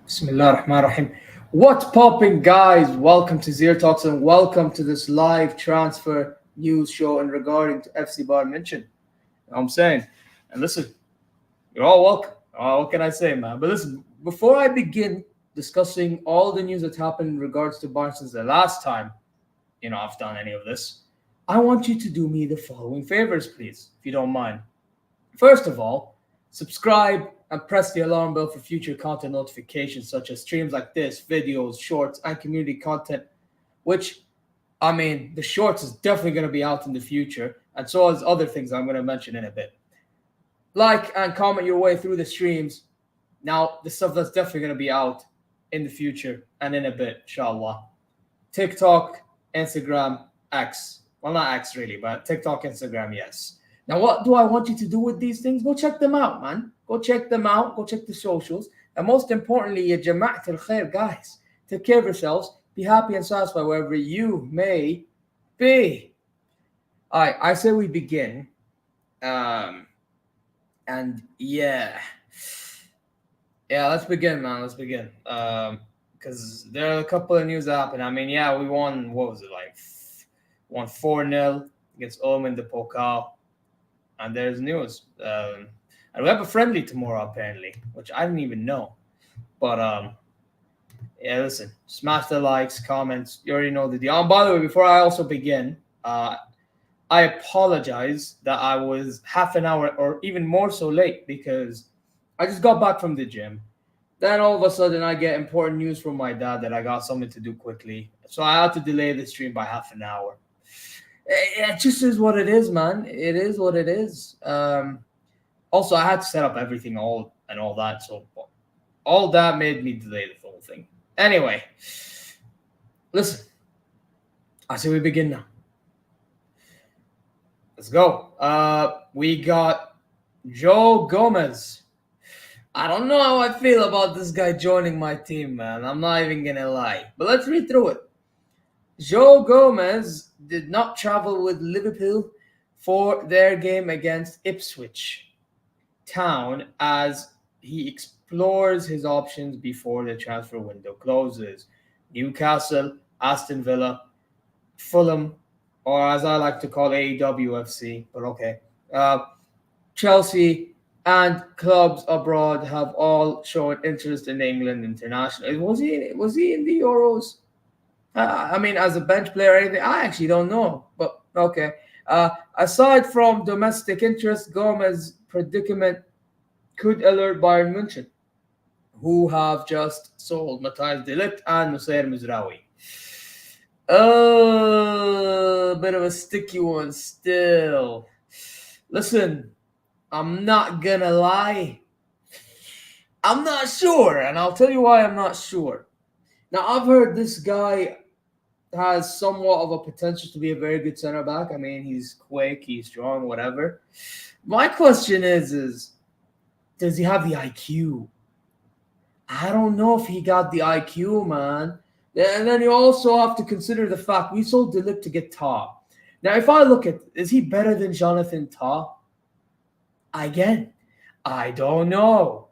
Bismillah ar-Rahman ar-Rahim. What's popping, guys? Welcome to ZeerTalks and welcome to this live transfer news show in regarding to FC Bayern Munich. You know what I'm saying? And listen, you're all welcome. What can I say, man? But listen, before I begin discussing all the news that's happened in regards to Bayern since the last time, I've done any of this, I want you to do me the following favors, please, if you don't mind. First of all, subscribe and press the alarm bell for future content notifications such as streams like this, videos, shorts, and community content, which, the shorts is definitely going to be out in the future, and so as other things I'm going to mention in a bit. Like and comment your way through the streams. Now, the stuff that's definitely going to be out in the future and in a bit, inshallah. TikTok, Instagram, X. Well, not X really, but TikTok, Instagram, yes. Now, what do I want you to do with these things? Go check them out, man. Go check them out. Go check the socials. And most importantly, ya jama'at al-khair, guys. Take care of yourselves. Be happy and satisfied wherever you may be. All right, I say we begin. Let's begin, man. Let's begin. Because there are a couple of news that happened. We won, what was it, won 4-0 against Ulm in the Pokal. And there's news. And we have a friendly tomorrow, apparently, which I didn't even know. But, listen, smash the likes, comments. You already know the deal. By the way, before I also begin, I apologize that I was half an hour or even more so late because I just got back from the gym. Then all of a sudden I get important news from my dad that I got something to do quickly. So I had to delay the stream by half an hour. It just is what it is, man. It is what it is. Also, I had to set up everything all that. So all that made me delay the whole thing. Anyway, listen. I say we begin now. Let's go. We got Joe Gomez. I don't know how I feel about this guy joining my team, man. I'm not even going to lie. But let's read through it. Joe Gomez did not travel with Liverpool for their game against Ipswich Town as he explores his options before the transfer window closes. Newcastle, Aston Villa, Fulham, or as I like to call AEWFC, but okay, Chelsea and clubs abroad have all shown interest in England international. Was he in the Euros? As a bench player or anything, I actually don't know. But okay. Aside from domestic interest, Gomez's predicament could alert Bayern Munich, who have just sold Matthias de Ligt and Nusayr Mizraoui. A bit of a sticky one still. Listen, I'm not gonna lie. I'm not sure, and I'll tell you why I'm not sure. Now, I've heard this guy has somewhat of a potential to be a very good center back. He's quick, he's strong, whatever. My question is does he have the IQ? I don't know if he got the IQ, man. And then you also have to consider the fact we sold De Ligt to get Tah. Now, if I look at, is he better than Jonathan Tah? Again, I don't know.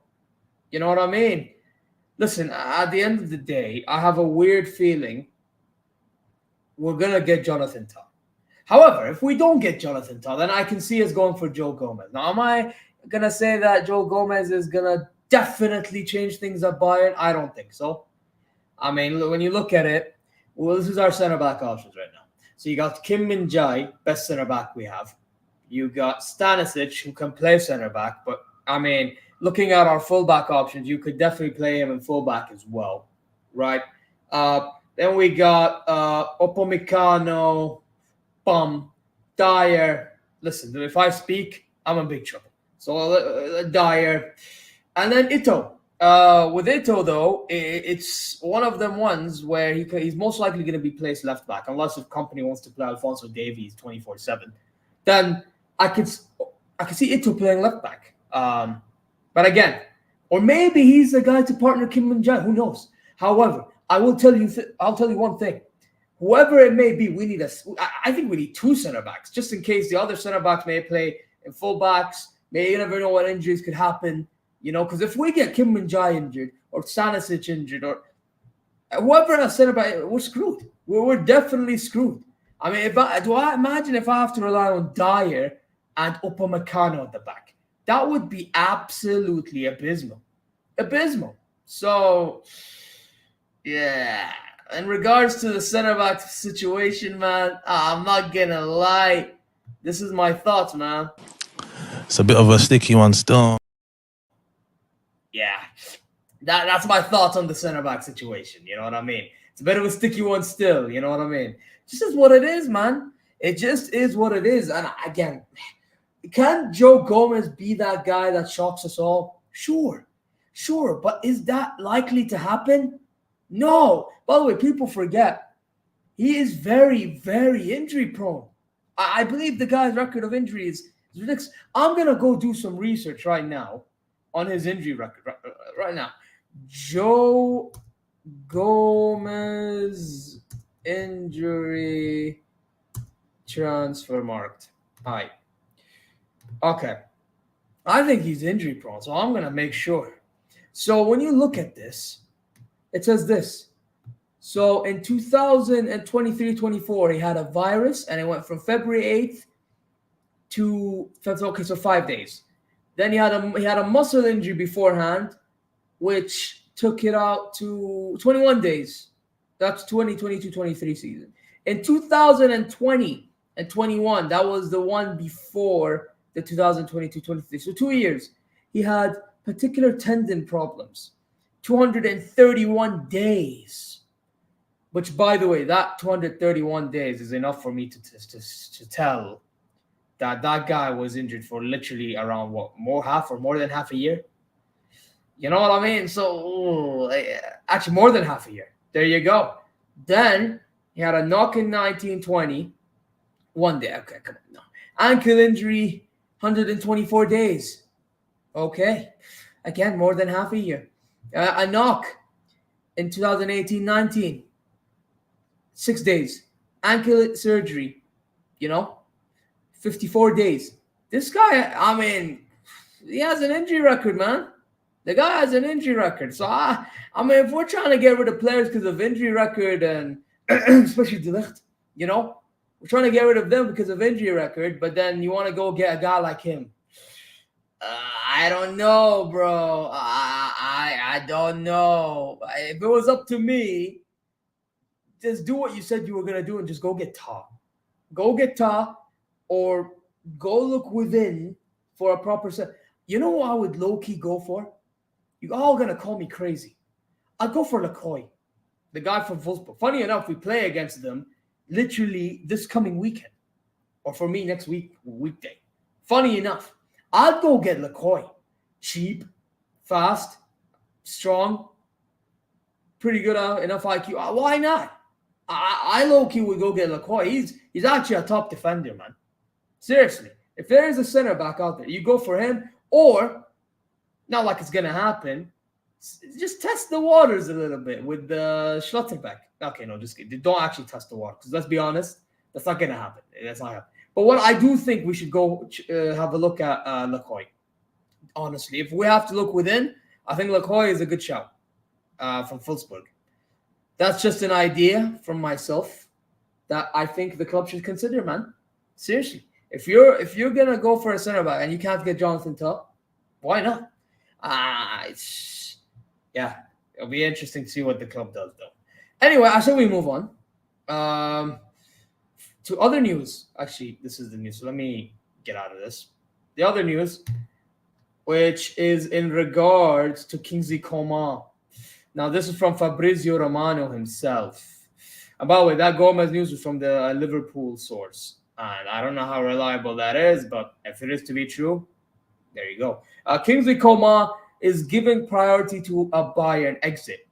You know what I mean? Listen, at the end of the day, I have a weird feeling we're going to get Jonathan Tah. However, if we don't get Jonathan Tah, then I can see us going for Joe Gomez. Now, am I going to say that Joe Gomez is going to definitely change things at Bayern? I don't think so. When you look at it, well, this is our center-back options right now. So you got Kim Min-jae, best center-back we have. You got Stanisic, who can play center-back. But, looking at our fullback options, you could definitely play him in fullback as well, right? Then we got Opomecano, Dyer. Listen, if I speak, I'm in big trouble. So Dyer. And then Ito. With Ito, though, it's one of them ones where he's most likely going to be placed left back, unless if Kompany wants to play Alphonso Davies 24/7. Then I could see Ito playing left back. But again, or maybe he's the guy to partner Kim Min-jae. Who knows? However, I'll tell you one thing. Whoever it may be, I think we need two center backs, just in case the other center backs may play in full backs. You never know what injuries could happen. Because if we get Kim Min-jae injured or Stanisic injured or whoever else said about it, we're screwed. We're definitely screwed. I mean, do I imagine if I have to rely on Dyer and Upamecano at the back? That would be absolutely abysmal. Abysmal. So, yeah. In regards to the center-back situation, man, I'm not going to lie. This is my thoughts, man. It's a bit of a sticky one still. Yeah. That's my thoughts on the center-back situation. You know what I mean? It's a bit of a sticky one still. You know what I mean? Just is what it is, man. It just is what it is. And again, can Joe Gomez be that guy that shocks us all? Sure. But is that likely to happen? No. By the way, people forget he is very, very injury prone. I believe the guy's record of injuries is ridiculous. I'm going to go do some research right now on his injury record. Right now. Joe Gomez injury transfer marked. Hi. Okay. I think he's injury prone, so I'm going to make sure. So when you look at this, it says this. So in 2023-24, he had a virus, and it went from February 8th to 5 days. Then he had a muscle injury beforehand, which took it out to 21 days. That's 2022-23 season. In 2020 and 21, that was the one before the 2022-23. So 2 years. He had particular tendon problems. 231 days. Which, by the way, that 231 days is enough for me to tell that guy was injured for literally around more than half a year. You know what I mean? So, actually more than half a year. There you go. Then he had a knock in 1920. 1 day. Okay, come on. No. Ankle injury, 124 days. Okay. Again, more than half a year. A knock in 2018-19. 6 days. Ankle surgery, 54 days. This guy, I mean, he has an injury record, man. The guy has an injury record. So, I mean, if we're trying to get rid of players because of injury record and especially De Ligt, we're trying to get rid of them because of injury record, but then you want to go get a guy like him. I don't know, bro. I don't know. If it was up to me, just do what you said you were going to do and just go get Ta. Go get Ta or go look within for a proper set. You know what I would low-key go for? You're all going to call me crazy. I'd go for Lecoy, the guy from Wolfsburg. Funny enough, we play against them literally this coming weekend. Or for me, next weekday. Funny enough, I'd go get Lecoy. Cheap, fast, strong, pretty good enough IQ. Why not? I low-key would go get Lecoy. He's actually a top defender, man. Seriously. If there is a center back out there, you go for him. Or, not like it's going to happen, just test the waters a little bit with the Schlotterbeck. Okay, no, just kidding. Don't actually test the water. Because let's be honest, that's not going to happen. That's not happening. But what I do think we should go have a look at Lecoy. Honestly, if we have to look within, I think Lecoy is a good shout from Wolfsburg. That's just an idea from myself that I think the club should consider, man. Seriously. If you're going to go for a center back and you can't get Jonathan Tah, why not? It'll be interesting to see what the club does, though. Anyway, shall we move on to other news? Actually, this is the news, so let me get out of this. The other news, which is in regards to Kingsley Coman. Now, this is from Fabrizio Romano himself. And by the way, that Gomez news was from the Liverpool source. And I don't know how reliable that is, but if it is to be true, there you go. Kingsley Coman is giving priority to a Bayern exit.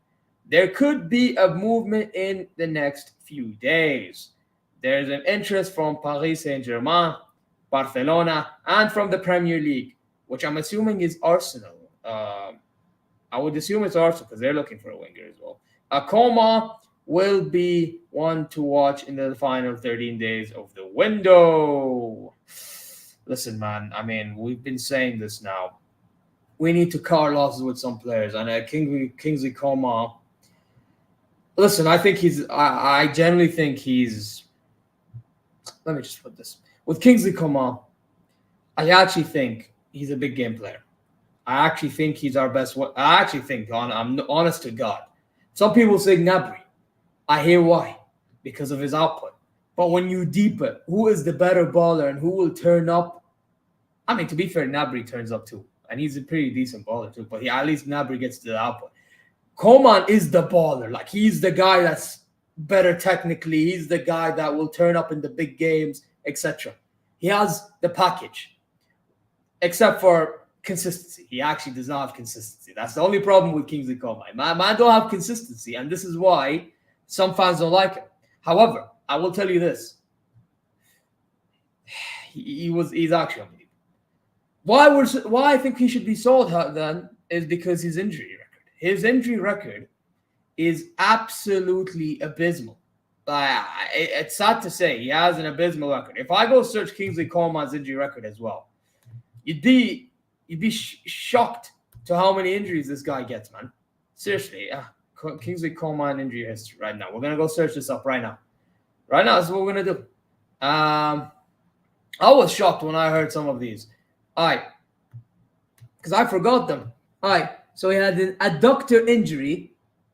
There could be a movement in the next few days. There's an interest from Paris Saint-Germain, Barcelona, and from the Premier League, which I'm assuming is Arsenal. I would assume it's Arsenal because they're looking for a winger as well. Coman will be one to watch in the final 13 days of the window. Listen, man, I mean, we've been saying this now we need to cut our losses with some players. And Kingsley Coman, listen, I think I generally think he's. Let me just put this with Kingsley Coman. I actually think he's a big game player. I actually think he's our best one. I actually think, I'm honest to God. Some people say Gnabry. I hear why. Because of his output. But when you deep it, who is the better baller and who will turn up? I mean, to be fair, Gnabry turns up too. And he's a pretty decent baller too. But at least Gnabry gets to the output. Coman is the baller. Like, he's the guy that's better technically. He's the guy that will turn up in the big games, etc. He has the package. Except for consistency. He actually does not have consistency. That's the only problem with Kingsley Coman. Man don't have consistency, and this is why some fans don't like him. However, I will tell you this: he's actually unbelievable. Why I think he should be sold then is because his injury record. His injury record is absolutely abysmal. It's sad to say he has an abysmal record. If I go search Kingsley Coman's injury record as well, you'd be shocked to how many injuries this guy gets, man. Seriously, Kingsley Coman injury history right now. We're going to go search this up right now. Right now, that's what we're going to do. I was shocked when I heard some of these. All right. Because I forgot them. All right. So he had an adductor injury,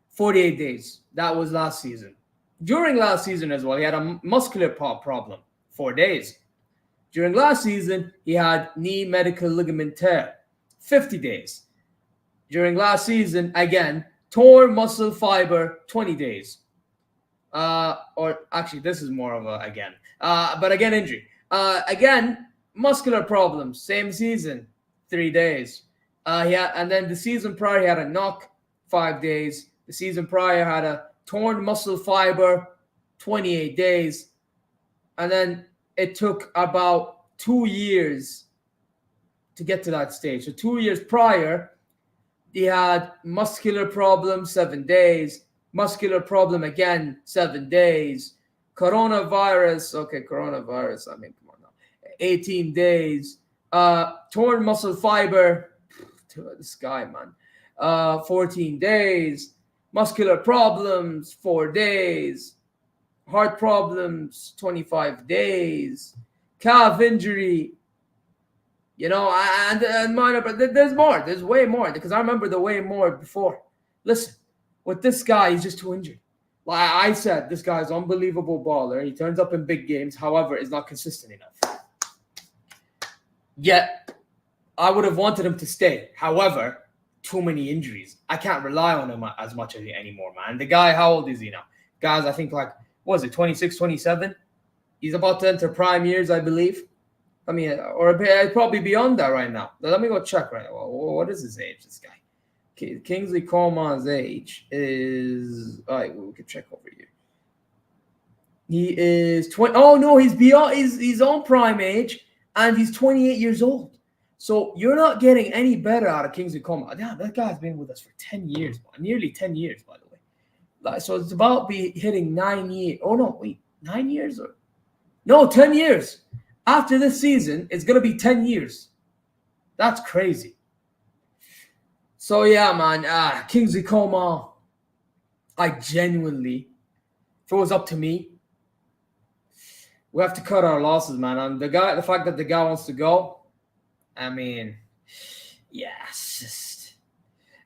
48 days. That was last season. During last season as well, he had a muscular problem, 4 days. During last season, he had knee medial ligament tear, 50 days. During last season, again, torn muscle fiber, 20 days. Or actually, this is more of a again. But again, injury. Again, muscular problems, same season, 3 days. And then the season prior, he had a knock, 5 days. The season prior had a torn muscle fiber, 28 days. And then it took about 2 years to get to that stage. So 2 years prior, he had muscular problem, 7 days. Muscular problem again, 7 days. Coronavirus, I mean, come on now. 18 days. Torn muscle fiber, this guy, man. 14 days. Muscular problems, 4 days. Heart problems, 25 days. Calf injury, and minor, but there's more. There's way more because I remember the way more before. Listen, with this guy, he's just too injured. Like I said, this guy's unbelievable baller. He turns up in big games, however, is not consistent enough. Yet, I would have wanted him to stay. However, too many injuries. I can't rely on him as much anymore, man. The guy, how old is he now? Guys, I think 26, 27? He's about to enter prime years, I believe. I mean, or probably beyond that right now. Let me go check right now. What is his age, this guy? Kingsley Coman's age is... All right, we can check over here. He is 20... Oh, no, he's beyond... He's on prime age, and he's 28 years old. So you're not getting any better out of Kingsley Coman. Damn, that guy's been with us for 10 years, nearly 10 years, by the way. So it's about be hitting 9 years. Oh, no, wait. 9 years? No, 10 years. After this season, it's going to be 10 years. That's crazy. So, yeah, man. Kingsley Coman, I genuinely, if it was up to me, we have to cut our losses, man. And the fact that the guy wants to go, I mean, yeah,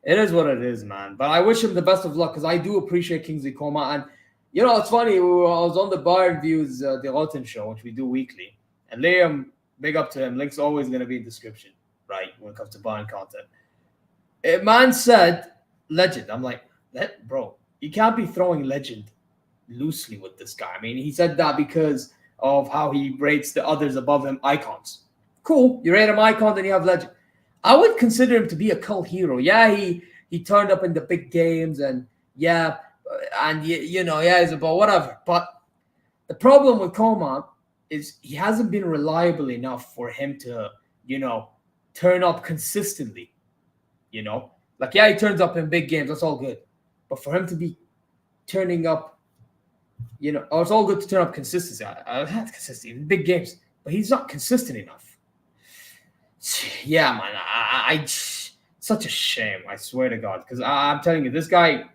it is what it is, man. But I wish him the best of luck because I do appreciate Kingsley Coman. And, it's funny. I was on the Bayern View's the Rotten show, which we do weekly. And Liam, big up to him. Link's always going to be in the description, right, when it comes to Bayern content. A man said, legend. I'm like, bro, you can't be throwing legend loosely with this guy. I mean, he said that because of how he rates the others above him icons. Cool. You rate him icon, then you have legend. I would consider him to be a cult hero. Yeah, he turned up in the big games and he's about whatever. But the problem with Coman is he hasn't been reliable enough for him to, turn up consistently. He turns up in big games. That's all good. But for him to be turning up, it's all good to turn up consistency. Consistency in big games. But he's not consistent enough. Yeah, man. Such a shame, I swear to God. Because I'm telling you, this guy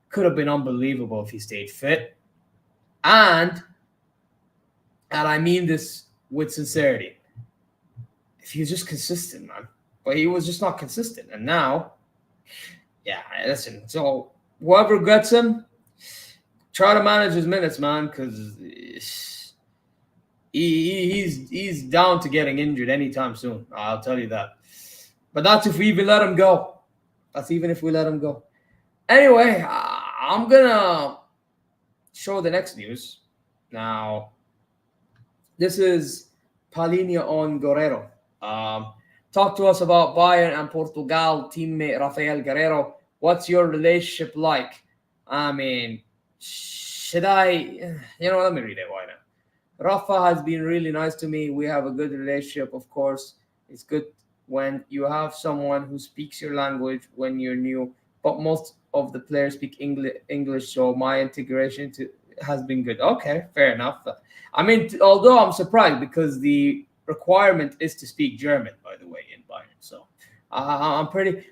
could have been unbelievable if he stayed fit. And I mean this with sincerity, if he was just consistent, man. But he was just not consistent. And now, yeah, listen. So whoever gets him, try to manage his minutes, man, because he's down to getting injured anytime soon. I'll tell you that. But that's if we even let him go. That's even if we let him go. Anyway, I'm gonna show the next news. Now, this is Palinha on Guerrero. Talk to us about Bayern and Portugal teammate Rafael Guerrero. What's your relationship like? I mean, should I? Let me read it. Why not? Rafa has been really nice to me. We have a good relationship, of course. It's good when you have someone who speaks your language when you're new, but most of the players speak English, so my integration has been good. Okay, fair enough. I mean, although I'm surprised because the requirement is to speak German, by the way, in Bayern. So I'm pretty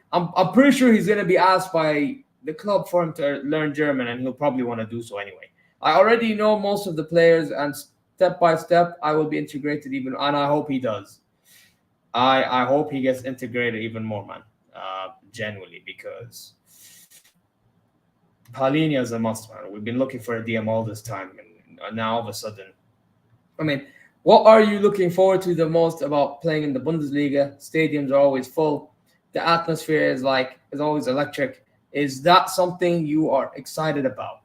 sure he's going to be asked by the club for him to learn German, and he'll probably want to do so anyway. I already know most of the players, and step by step, I will be integrated even, and I hope he does. I hope he gets integrated even more, man. Genuinely, because Palinha is a must, man. We've been looking for a DM all this time, and now all of a sudden, I mean, what are you looking forward to the most about playing in the Bundesliga? Stadiums are always full. The atmosphere is always electric. Is that something you are excited about?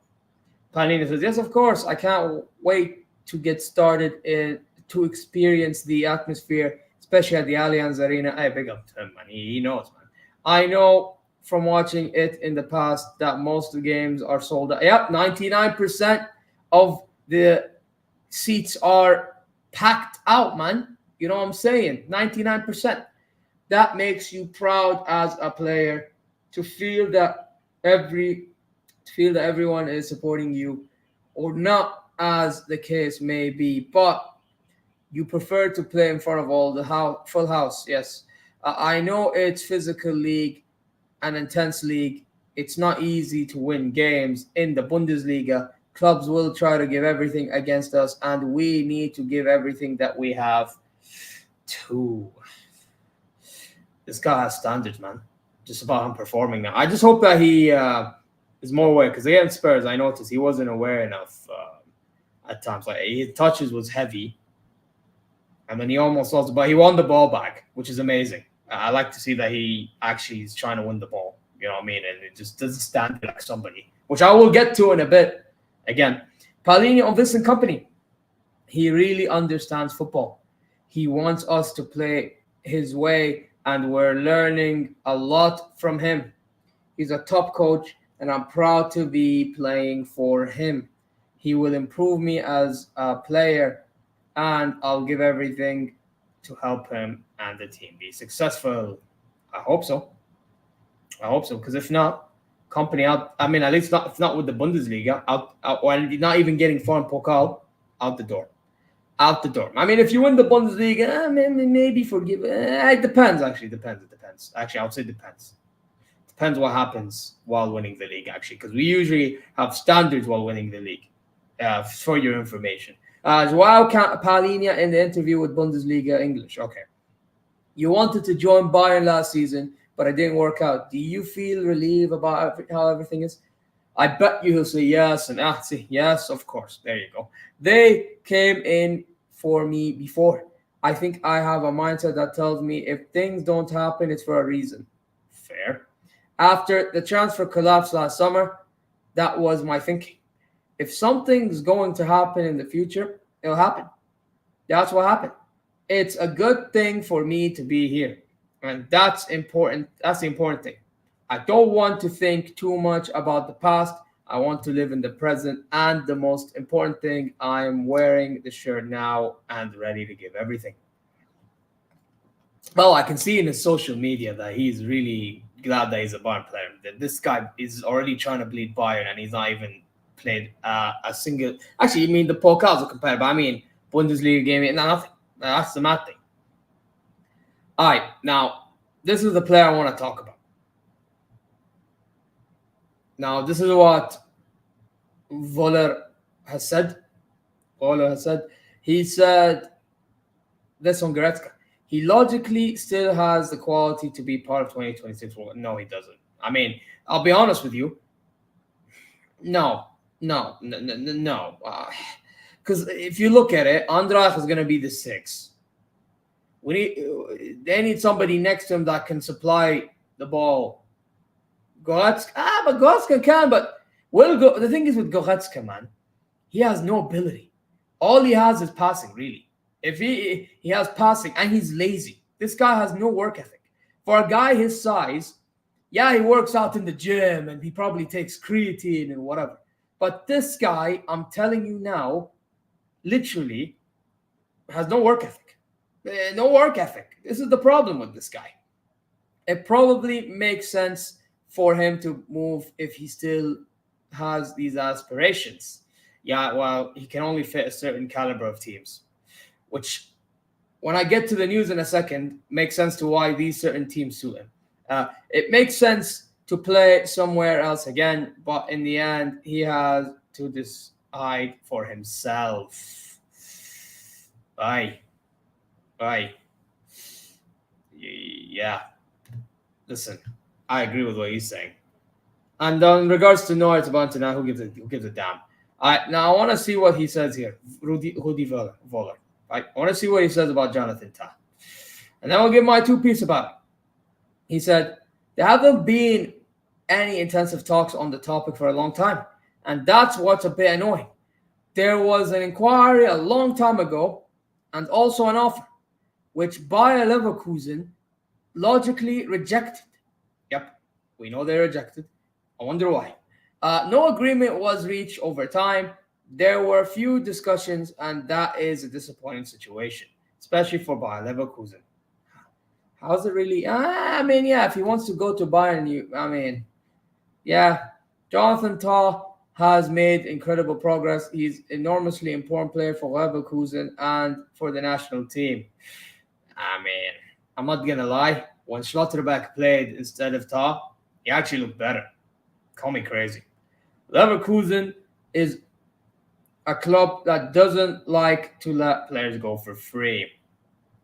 Palinha says, yes, of course. I can't wait to get started to experience the atmosphere, especially at the Allianz Arena. Hey, big up to him, man. He knows, man. I know from watching it in the past that most of the games are sold out. Yep, 99% of the seats are packed out, man. You know what I'm saying? 99%. That makes you proud as a player to feel that everyone is supporting you, or not, as the case may be. But you prefer to play in front of all the full house. Yes, I know it's physical league, an intense league. It's not easy to win games in the Bundesliga. Clubs will try to give everything against us, and we need to give everything that we have too. This guy has standards, man. Just about him performing now. I just hope that he is more aware, because against Spurs, I noticed he wasn't aware enough at times. Like, his touches was heavy, and then he almost lost, but he won the ball back, which is amazing. I like to see that he actually is trying to win the ball. You know what I mean? And it just doesn't stand like somebody, which I will get to in a bit. Again, Palinha on Vincent Kompany. He really understands football. He wants us to play his way, and we're learning a lot from him. He's a top coach, and I'm proud to be playing for him. He will improve me as a player, and I'll give everything to help him and the team be successful. I hope so. Because if not, Kompany out. I mean, at least not, if not with the Bundesliga, out, or not even getting foreign Pokal, out the door. I mean, if you win the Bundesliga, maybe forgive. It depends. Actually, it depends. Actually, I would say depends. Depends what happens while winning the league. Actually, because we usually have standards while winning the league. For your information. Joao Palinha in the interview with Bundesliga English. Okay. You wanted to join Bayern last season, but it didn't work out. Do you feel relieved about how everything is? I bet you he'll say yes, and say yes, of course. There you go. They came in for me before. I think I have a mindset that tells me if things don't happen, it's for a reason. Fair. After the transfer collapse last summer, that was my thinking. If something's going to happen in the future, it'll happen. That's what happened. It's a good thing for me to be here. And that's important. That's the important thing. I don't want to think too much about the past. I want to live in the present. And the most important thing, I'm wearing the shirt now and ready to give everything. Well, I can see in his social media that he's really glad that he's a Bayern player. That this guy is already trying to bleed Bayern, and he's not even played a single. Actually, I mean, the Pokals are compared, but I mean, Bundesliga game, nothing. That's the mad thing. All right, now, this is the player I want to talk about. Now, this is what Voller has said. He said this on Goretzka. He logically still has the quality to be part of 2026. No, he doesn't. I mean, I'll be honest with you. No. Because if you look at it, Andrach is going to be the 6. They need somebody next to him that can supply the ball. But Goretzka can. But the thing is with Goretzka, man, he has no ability. All he has is passing, really. If he has passing and he's lazy. This guy has no work ethic. For a guy his size, yeah, he works out in the gym and he probably takes creatine and whatever. But this guy, I'm telling you now, literally has no work ethic. No work ethic. This is the problem with this guy. It probably makes sense for him to move if he still has these aspirations. Yeah, well, he can only fit a certain caliber of teams, which, when I get to the news in a second, makes sense to why these certain teams suit him. It makes sense to play somewhere else again, but in the end, he has to decide for himself. Bye. Yeah. Listen, I agree with what he's saying. And in regards to Neuer to Bantina, who gives a damn? Now I want to see what he says here. Rudi Voller. I want to see what he says about Jonathan Tah. And then I'll give my 2 pieces about it. He said, there haven't been any intensive talks on the topic for a long time. And that's what's a bit annoying. There was an inquiry a long time ago and also an offer, which Bayer Leverkusen logically rejected. Yep, we know they rejected. I wonder why. No agreement was reached over time. There were few discussions, and that is a disappointing situation, especially for Bayer Leverkusen. How's it really? I mean, yeah, if he wants to go to Bayern, Jonathan Tah has made incredible progress. He's enormously important player for Leverkusen and for the national team. I mean, I'm not going to lie. When Schlotterbeck played instead of Tah, he actually looked better. Call me crazy. Leverkusen is a club that doesn't like to let players go for free.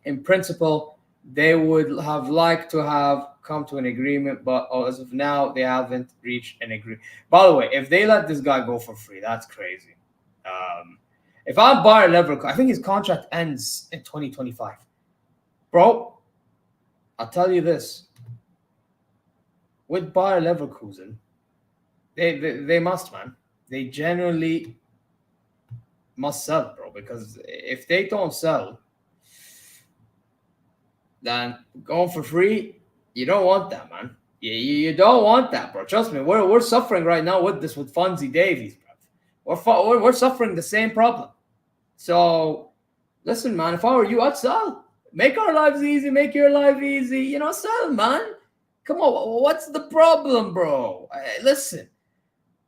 In principle, they would have liked to have come to an agreement, but as of now, they haven't reached an agreement. By the way, if they let this guy go for free, that's crazy. If I'm Bayer Leverkusen, I think his contract ends in 2025. Bro, I'll tell you this. With Bayer Leverkusen, they must, man. They genuinely must sell, bro, because if they don't sell, then going for free, you don't want that, man. You don't want that, bro. Trust me, we're suffering right now with Fonzie Davies, bro. We're suffering the same problem. So, listen, man, if I were you, I'd sell. Make our lives easy, make your life easy. Sell, man. Come on, what's the problem, bro? Listen,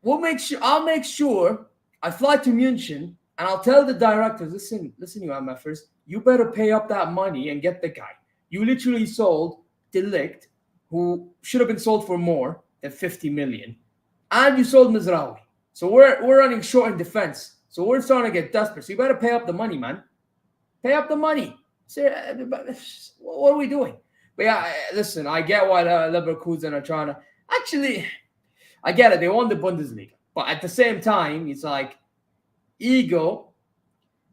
I'll make sure I fly to Munich and I'll tell the directors, listen, you MFers, you better pay up that money and get the guy. You literally sold De Ligt, who should have been sold for more than 50 million, and you sold Mizraoui. So we're running short in defense. So we're starting to get desperate. So you better pay up the money, man. Pay up the money. What are we doing? But yeah, listen, I get why Leverkusen are trying to. Actually, I get it. They won the Bundesliga. But at the same time, it's like ego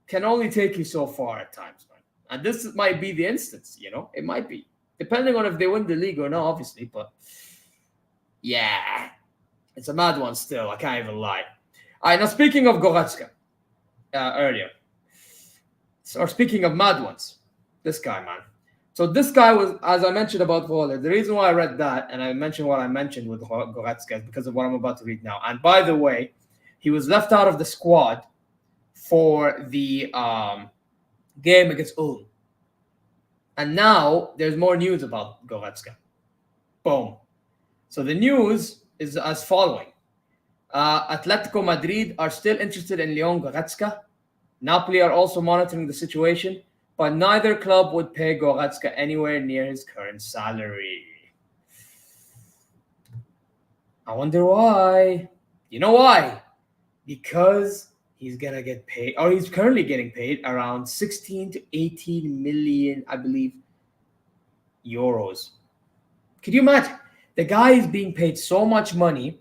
can only take you so far at times, man. And this might be the instance, It might be. Depending on if they win the league or not, obviously. But yeah, it's a mad one still. I can't even lie. All right, now speaking of Goretzka earlier, or speaking of mad ones, this guy, man. So this guy was, as I mentioned about Voller, the reason why I read that and I mentioned what I mentioned with Goretzka is because of what I'm about to read now. And by the way, he was left out of the squad for the game against Ulm. And now there's more news about Goretzka. Boom. So the news is as following. Atletico Madrid are still interested in Leon Goretzka. Napoli are also monitoring the situation, but neither club would pay Goretzka anywhere near his current salary. I wonder why. You know why? Because he's gonna get paid, or he's currently getting paid around 16 to 18 million, I believe, euros. Could you imagine? The guy is being paid so much money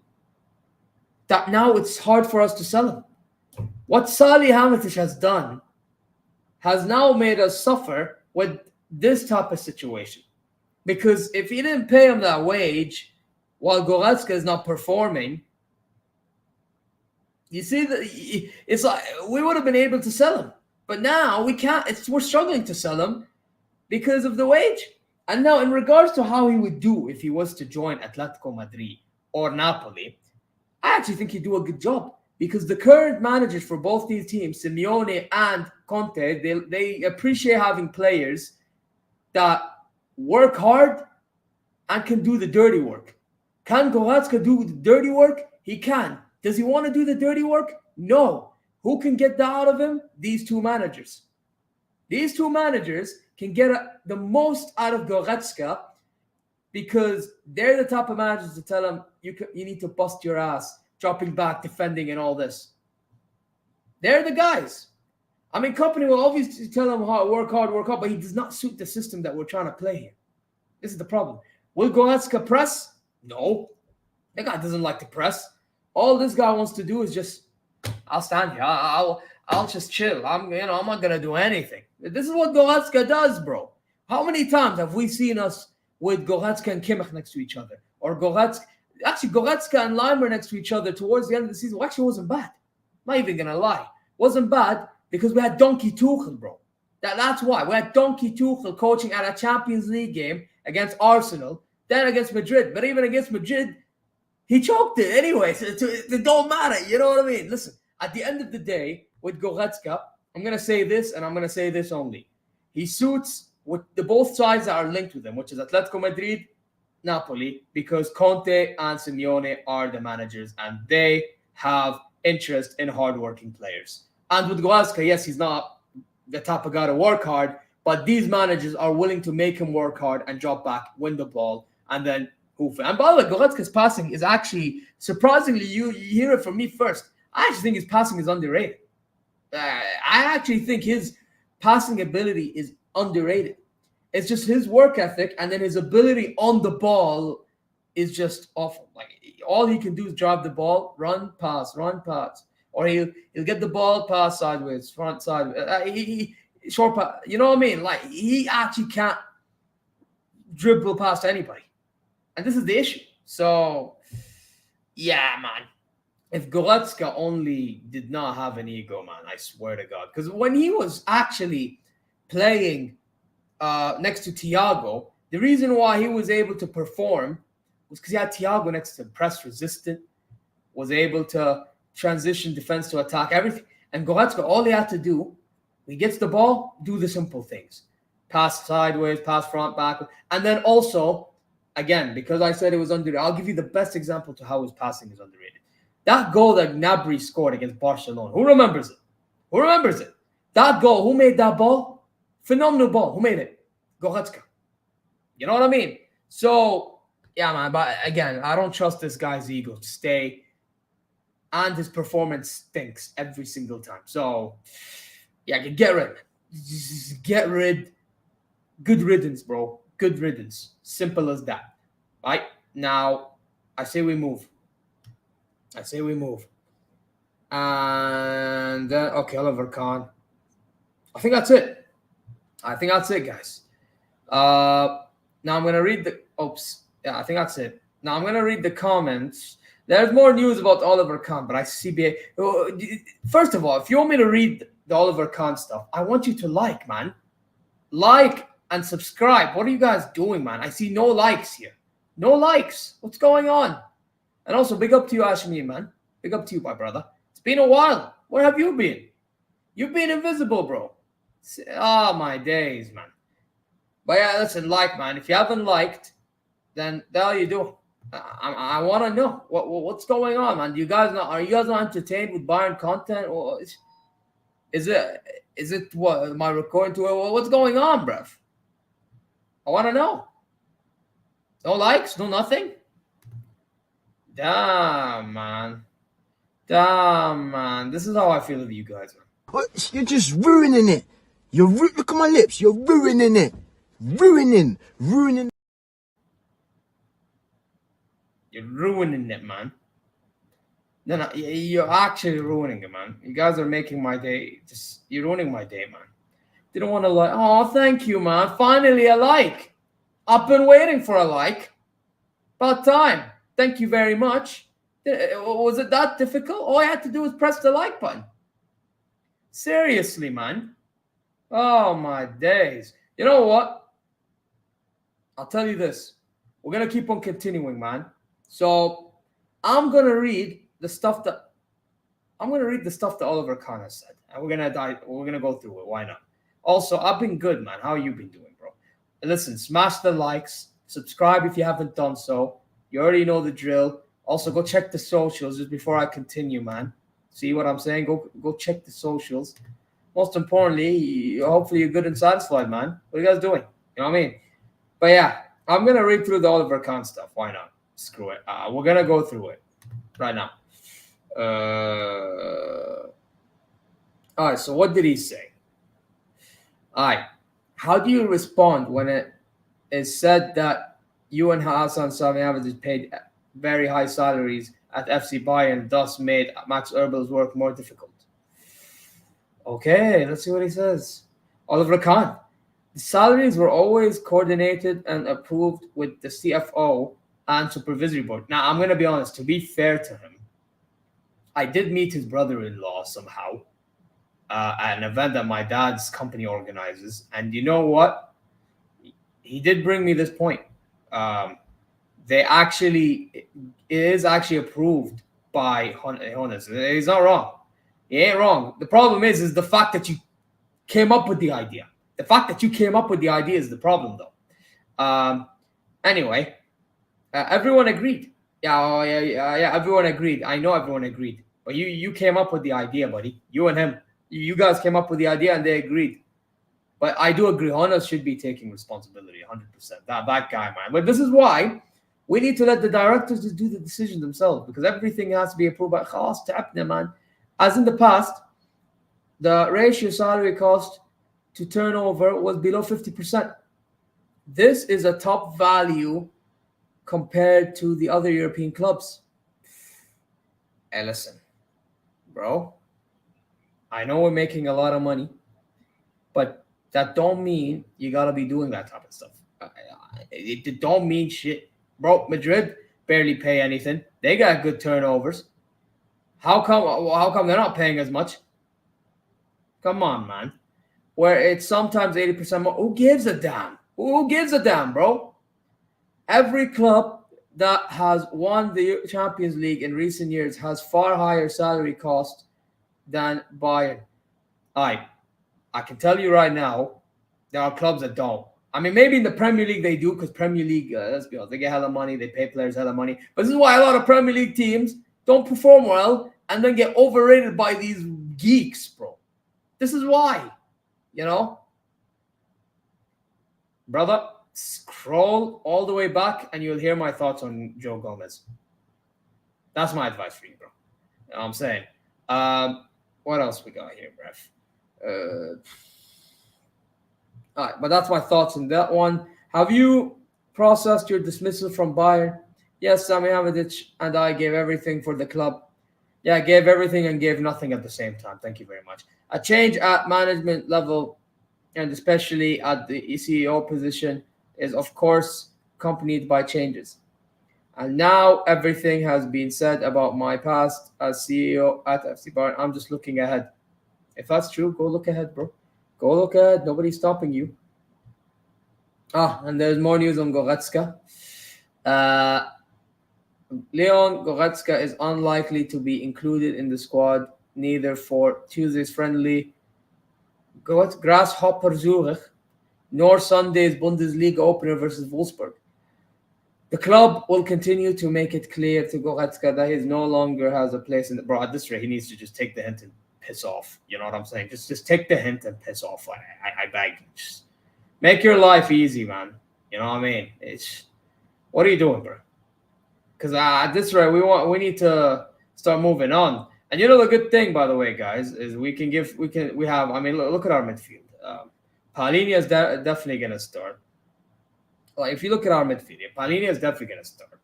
that now it's hard for us to sell him. What Salihamidzic has done has now made us suffer with this type of situation. Because if he didn't pay him that wage while Goretzka is not performing, you see, it's like we would have been able to sell him. But now we can't. We're struggling to sell him because of the wage. And now, in regards to how he would do if he was to join Atletico Madrid or Napoli, I actually think he'd do a good job. Because the current managers for both these teams, Simeone and Conte, they appreciate having players that work hard and can do the dirty work. Can Goretzka do the dirty work? He can. Does he want to do the dirty work? No. Who can get that out of him? These two managers. These two managers can get the most out of Goretzka because they're the type of managers to tell him you need to bust your ass, dropping back, defending, and all this. They're the guys. I mean, Kompany will obviously tell him how work hard, but he does not suit the system that we're trying to play here. This is the problem. Will Goretzka press? No. The guy doesn't like to press. All this guy wants to do is just, I'll stand here. I'll just chill. I'm not gonna do anything. This is what Goretzka does, bro. How many times have we seen us with Goretzka and Kimmich next to each other, or Goretzka and Leimer next to each other towards the end of the season? Well, actually, wasn't bad. Not even gonna lie, wasn't bad because we had Donkey Tuchel, bro. That's why we had Donkey Tuchel coaching at a Champions League game against Arsenal, then against Madrid. But even against Madrid, he choked it anyway. So it don't matter. You know what I mean? Listen, at the end of the day, with Goretzka, I'm going to say this, and I'm going to say this only. He suits with the both sides that are linked with him, which is Atletico Madrid, Napoli, because Conte and Simeone are the managers, and they have interest in hardworking players. And with Goretzka, yes, he's not the type of guy to work hard, but these managers are willing to make him work hard and drop back, win the ball, and then hoof it. And by the way, Goretzka's passing is actually, surprisingly, you hear it from me first, I actually think his passing is underrated. I actually think his passing ability is underrated. It's just his work ethic, and then his ability on the ball is just awful. Like, all he can do is drive the ball, run, pass, or he'll get the ball, pass sideways, front, sideways, short pass. You know what I mean? Like, he actually can't dribble past anybody, and this is the issue. So, yeah, man. If Goretzka only did not have an ego, man, I swear to God. Because when he was actually playing next to Thiago, the reason why he was able to perform was because he had Thiago next to him, press resistant, was able to transition defense to attack, everything. And Goretzka, all he had to do, when he gets the ball, do the simple things. Pass sideways, pass front, back. And then also, again, because I said it was underrated, I'll give you the best example to how his passing is underrated. That goal that Gnabry scored against Barcelona. Who remembers it? That goal, who made that ball? Phenomenal ball. Who made it? Goretzka. You know what I mean? So, yeah, man. But again, I don't trust this guy's ego to stay. And his performance stinks every single time. So, yeah, get rid. Just get rid. Good riddance, bro. Good riddance. Simple as that. Right? Now, I say we move. And then, okay, Oliver Kahn. I think that's it, guys. Now I'm going to read I think that's it. Now I'm going to read the comments. There's more news about Oliver Kahn, but I see. First of all, if you want me to read the Oliver Kahn stuff, I want you to man. Like and subscribe. What are you guys doing, man? I see no likes here. No likes. What's going on? And also, big up to you, Ashmi, man. Big up to you, my brother. It's been a while. Where have you been? You've been invisible, bro. Oh, my days, man. But yeah, listen, man. If you haven't liked, then the hell you do. I want to know what's going on, man. Are you guys not entertained with Bayern content, or is it what am I recording to? What's going on, bruv? I want to know. No likes, no nothing. Damn, man. Damn, man. This is how I feel with you guys, man. What? You're just ruining it. Look at my lips. You're ruining it. Ruining. You're ruining it, man. No, you're actually ruining it, man. You guys are making my day. You're ruining my day, man. Didn't want to like. Oh, thank you, man. Finally, a like. I've been waiting for a like. About time. Thank you very much. Was it that difficult? All I had to do was press the like button. Seriously, man. Oh, my days. You know what? I'll tell you this. We're going to keep on continuing, man. So I'm going to read the stuff that Oliver Kahn has said. And we're going to go through it. Why not? Also, I've been good, man. How you been doing, bro? Listen, smash the likes. Subscribe if you haven't done so. You already know the drill. Also, go check the socials just before I continue, man. See what I'm saying? Go check the socials. Most importantly, hopefully you're good and satisfied, man. What are you guys doing? You know what I mean? But yeah, I'm going to read through the Oliver Kahn stuff. Why not? Screw it. We're going to go through it right now. All right, so what did he say? All right. How do you respond when it is said that you and Hassan Salihamidzic paid very high salaries at FC Bayern, thus made Max Erbel's work more difficult? Okay, let's see what he says. Oliver Kahn. The salaries were always coordinated and approved with the CFO and supervisory board. Now, I'm going to be honest. To be fair to him, I did meet his brother-in-law somehow at an event that my dad's company organizes. And you know what? He did bring me this point. It is actually approved by Jonas. He's not wrong. He ain't wrong. The problem is the fact that you came up with the idea. The fact that you came up with the idea is the problem, though. Anyway, everyone agreed. Yeah, everyone agreed. I know everyone agreed. But you came up with the idea, buddy. You and him. You guys came up with the idea and they agreed. But I do agree. Jonas should be taking responsibility 100%. That guy, man. But this is why we need to let the directors just do the decision themselves, because everything has to be approved by Khas Ta'abna, man. As in the past, the ratio salary cost to turnover was below 50%. This is a top value compared to the other European clubs. Hey, listen, bro. I know we're making a lot of money, but that don't mean you got to be doing that type of stuff. It don't mean shit. Bro, Madrid barely pay anything. They got good turnovers. How come they're not paying as much? Come on, man. Where it's sometimes 80% more. Who gives a damn? Who gives a damn, bro? Every club that has won the Champions League in recent years has far higher salary costs than Bayern. I can tell you right now, there are clubs that don't. I mean, maybe in the Premier League they do, because Premier League, let's be honest, they get hella money, they pay players hella money. But this is why a lot of Premier League teams don't perform well and then get overrated by these geeks, bro. This is why, you know? Brother, scroll all the way back and you'll hear my thoughts on Joe Gomez. That's my advice for you, bro. You know what I'm saying? What else we got here, ref? All right, but that's my thoughts on that one. Have you processed your dismissal from Bayern? Yes, Salihamidzic and I gave everything for the club. Yeah, gave everything and gave nothing at the same time. Thank you very much. A change at management level, and especially at the CEO position, is of course accompanied by changes. And now everything has been said about my past as CEO at FC Bayern. I'm just looking ahead. If that's true, go look ahead, bro. Go look ahead. Nobody's stopping you. And there's more news on Goretzka. Leon Goretzka is unlikely to be included in the squad, neither for Tuesday's friendly Grasshopper Zurich, nor Sunday's Bundesliga opener versus Wolfsburg. The club will continue to make it clear to Goretzka that he no longer has a place in the... Bro, at this rate, he needs to just take the hint and piss off. You know what I'm saying? Just take the hint and piss off. I beg. Just make your life easy, man. You know what I mean? What are you doing, bro? Because at this rate, we need to start moving on. And you know the good thing, by the way, guys, is we have. I mean, look at our midfield. Palhinha is definitely gonna start. Like if you look at our midfield, Palhinha is definitely gonna start.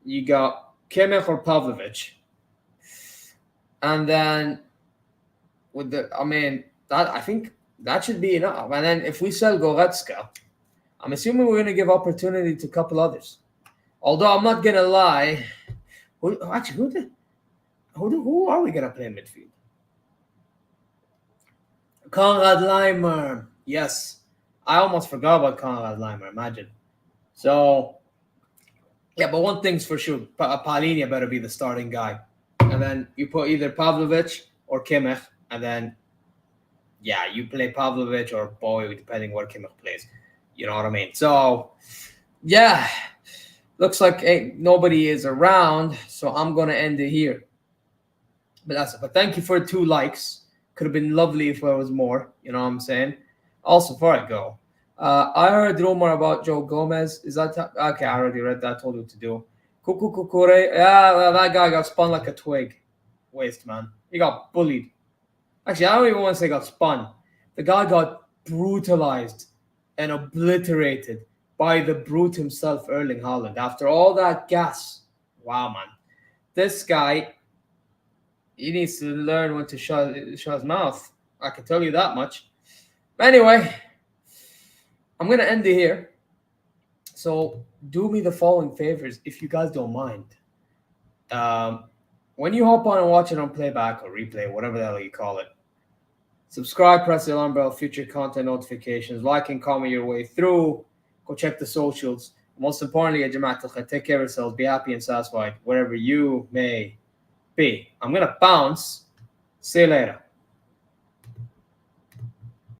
You got Kimmich or Pavlovic, and then I think that should be enough. And then if we sell Goretzka, I'm assuming we're gonna give opportunity to a couple others. Although I'm not gonna lie, who are we gonna play in midfield? Konrad Laimer. Yes, I almost forgot about Konrad Laimer. Imagine. So, yeah, but one thing's for sure: Palhinha better be the starting guy, and then you put either Pavlovic or Kimmich, and then you play Pavlovic or Boy, depending where Kimmich plays. You know what I mean? So, yeah. Looks like nobody is around, so I'm going to end it here. But that's it. But thank you for 2 likes. Could have been lovely if there was more. You know what I'm saying? Also, before I go, I heard rumor about Joe Gomez. Is that okay? I already read that. I told you what to do. Kuku Kukure. Yeah, that guy got spun like a twig. Waste, man. He got bullied. Actually, I don't even want to say got spun. The guy got brutalized and obliterated by the brute himself, Erling Haaland. After all that gas, wow, man. This guy, he needs to learn when to shut his mouth. I can tell you that much. Anyway, I'm going to end it here. So do me the following favors, if you guys don't mind. When you hop on and watch it on playback or replay, whatever the hell you call it, subscribe, press the alarm bell, future content notifications, like and comment your way through. Go check the socials. Most importantly, ya Jamaat al-Khair, take care of yourselves. Be happy and satisfied wherever you may be. I'm going to bounce. See you later.